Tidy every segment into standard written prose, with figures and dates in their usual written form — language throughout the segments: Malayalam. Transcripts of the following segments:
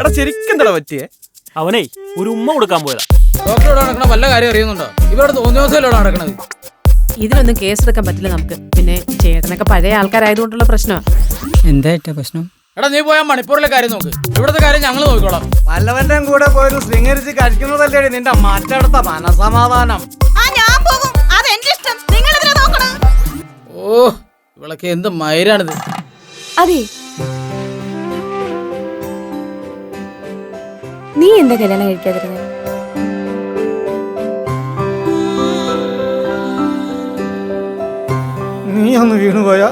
എടാ ശരിക്കും എന്താ പറ്റിയേ? അവനേ ഒരു ഉമ്മ കൊടുക്കാൻ പോയതാ. ഡോക്ടറോട് നടക്കണ വല്ല കാര്യം അറിയുന്നുണ്ടോ? ഇവരുടെ തോന്നിയോസയിലോട് നടക്കണത്. ഇതിനൊന്നും കേസെടുക്കാൻ പറ്റില്ല നമുക്ക്. പിന്നെ ചേട്ടനൊക്കെ പഴയ ആൾക്കാരായതുകൊണ്ടുള്ള പ്രശ്നമാണ്. എന്താ പ്രശ്നം? എടാ നീ പോയാൽ മണിപ്പൂരിലെ കാര്യം നോക്ക്. ഇവിടുത്തെ കാര്യം ഞങ്ങൾ നോക്കിക്കോളാം. വല്ലവന്റെ കൂടെ പോയി ശൃംഗരിച്ച് കഴിക്കുന്നതല്ലേ നിന്റെ മറ്റടുത്ത മനസമാധാനം. ഓ ഇവളൊക്കെ എന്ത് മൈരാണിത്. അതെ, നീ എന്താ കല്യാണം കഴിക്കാതിരുന്നത്? നീ ഒന്ന് വീണുപോയാ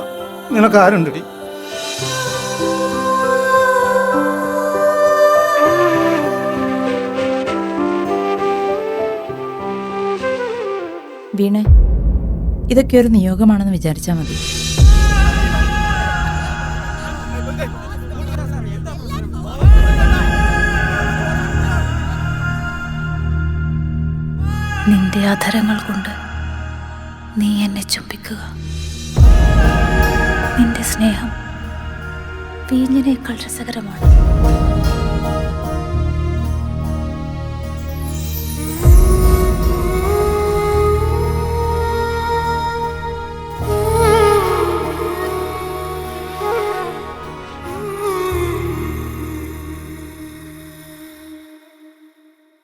നിനക്കാരുണ്ടടി? വീണേ, ഇതൊക്കെ ഒരു നിയോഗമാണെന്ന് വിചാരിച്ചാൽ മതി. നിന്റെ അധരങ്ങൾ കൊണ്ട് നീ എന്നെ ചുംബിക്കുക. നിന്റെ സ്നേഹം വീഞ്ഞിനേക്കാൾ രസകരമാണ്.